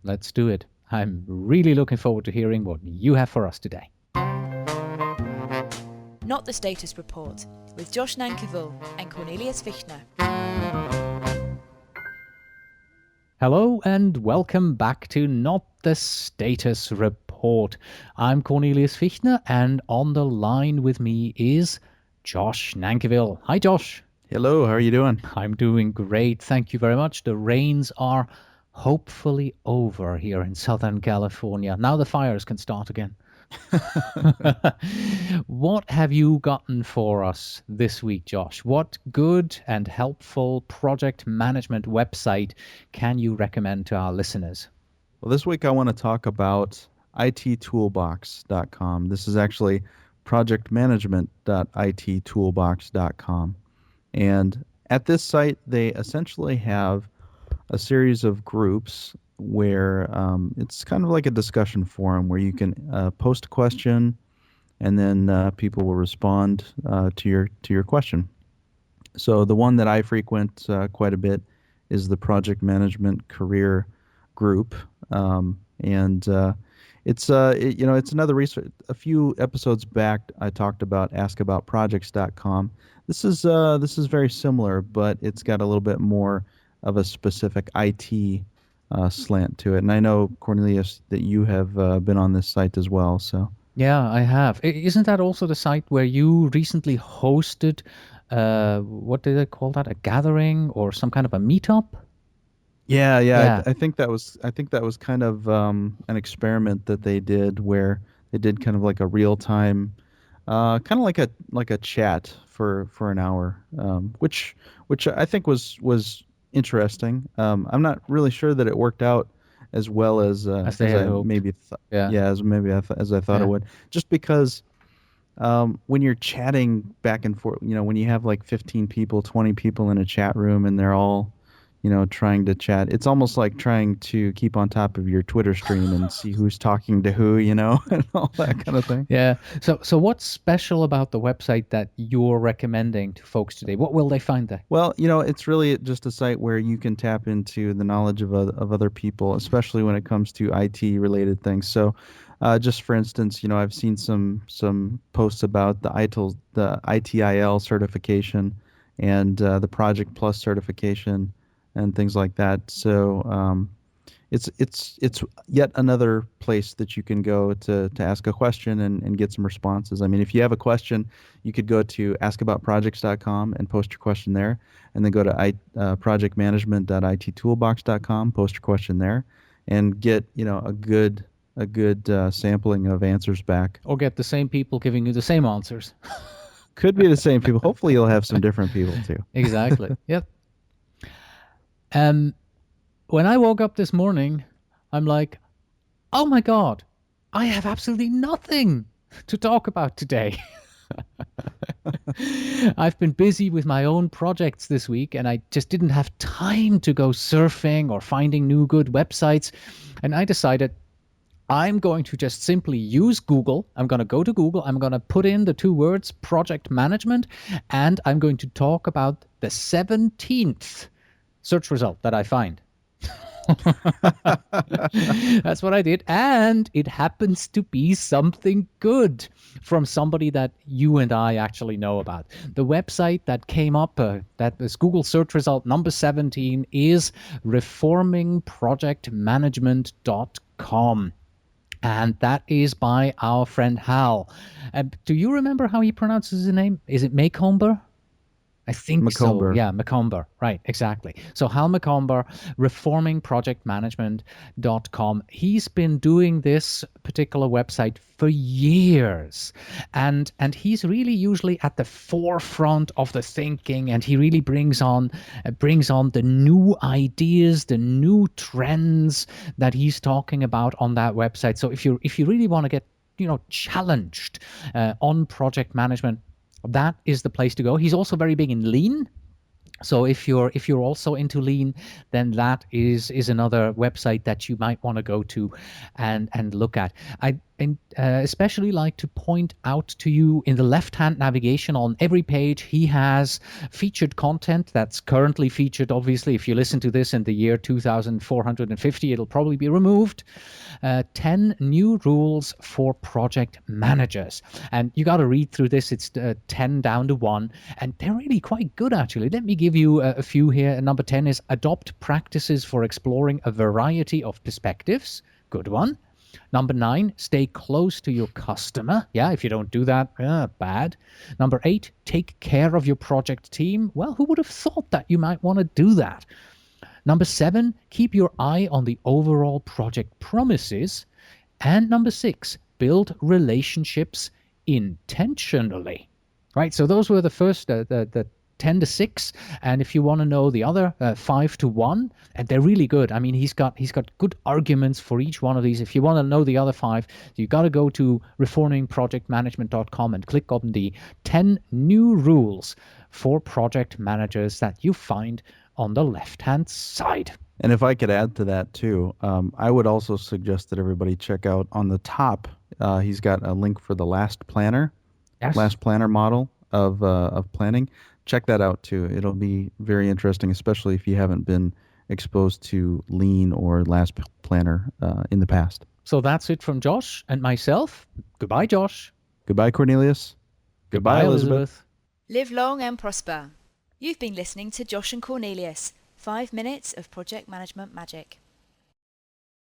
Let's do it. I'm really looking forward to hearing what you have for us today. Not the Status Report with Josh Nankivel and Cornelius Fichtner. Hello and welcome back to Not the Status Report. I'm Cornelius Fichtner, and on the line with me is Josh Nankivel. Hi, Josh. Hello, how are you doing? I'm doing great. Thank you very much. The rains are hopefully over here in Southern California. Now the fires can start again. What have you gotten for us this week, Josh? What good and helpful project management website can you recommend to our listeners? Well, this week I want to talk about ittoolbox.com. This is actually projectmanagement.ittoolbox.com. And at this site, they essentially have a series of groups where it's kind of like a discussion forum where you can post a question and then people will respond to your question. So the one that I frequent quite a bit is the Project Management Career Group, and it's another resource. A few episodes back, I talked about askaboutprojects.com. This is very similar, but it's got a little bit more of a specific IT slant to it. And I know, Cornelius, that you have been on this site as well. So Yeah, I have. Isn't that also the site where you recently hosted, what did they call that? A gathering or some kind of a meetup? yeah. I think that was kind of an experiment that they did where they did kind of like a real time, kind of like a chat for an hour, which I think was interesting. I'm not really sure that it worked out as well as they had I hoped. maybe Yeah. as I thought it would. Just because when you're chatting back and forth, when you have like 15 people, 20 people in a chat room and they're all trying to chat. It's almost like trying to keep on top of your Twitter stream and see who's talking to who, and all that kind of thing. Yeah. So what's special about the website that you're recommending to folks today? What will they find there? Well, it's really just a site where you can tap into the knowledge of other people, especially when it comes to IT related things. So, just for instance, I've seen some posts about the ITIL certification and the Project Plus certification and things like that. So it's yet another place that you can go to ask a question and get some responses. I mean, if you have a question, you could go to askaboutprojects.com and post your question there, and then go to projectmanagement.ittoolbox.com, post your question there, and get a good sampling of answers back. Or get the same people giving you the same answers. Could be the same people. Hopefully, you'll have some different people too. Exactly. Yep. When I woke up this morning, I'm like, oh my God, I have absolutely nothing to talk about today. I've been busy with my own projects this week, and I just didn't have time to go surfing or finding new good websites. And I decided I'm going to just simply use Google. I'm going to go to Google. I'm going to put in the two words project management, and I'm going to talk about the 17th search result that I find. That's what I did. And it happens to be something good from somebody that you and I actually know about. The website that came up, that was Google search result number 17, is reformingprojectmanagement.com. And that is by our friend Hal. Do you remember how he pronounces his name? Is it Macomber? I think Macomber. so. Yeah, Macomber. Right, exactly. So Hal Macomber, reformingprojectmanagement.com. He's been doing this particular website for years. And he's really usually at the forefront of the thinking, and he really brings on the new ideas, the new trends that he's talking about on that website. So if you really want to get challenged on project management, that is the place to go. He's also very big in lean. So if you're also into lean, then that is another website that you might want to go to and look at. especially like to point out to you in the left-hand navigation on every page, he has featured content that's currently featured. Obviously, if you listen to this in the year 2450, it'll probably be removed. 10 new rules for project managers. And you got to read through this. It's 10 down to 1. And they're really quite good, actually. Let me give you a few here. Number 10 is adopt practices for exploring a variety of perspectives. Good one. Number 9, stay close to your customer. Yeah, if you don't do that, bad. Number 8, take care of your project team. Well, who would have thought that you might want to do that? Number 7, keep your eye on the overall project promises. And number 6, build relationships intentionally. Right, so those were the first, the 10 to 6, and if you want to know the other 5 to 1, and they're really good. I mean, he's got good arguments for each one of these. If you want to know the other 5, you got to go to reformingprojectmanagement.com and click on the 10 new rules for project managers that you find on the left-hand side. And if I could add to that too, I would also suggest that everybody check out on the top. He's got a link for the last planner model of planning. Check that out too. It'll be very interesting, especially if you haven't been exposed to Lean or Last Planner in the past. So that's it from Josh and myself. Goodbye, Josh. Goodbye, Cornelius. Goodbye, Elizabeth. Live long and prosper. You've been listening to Josh and Cornelius, 5 minutes of project management magic.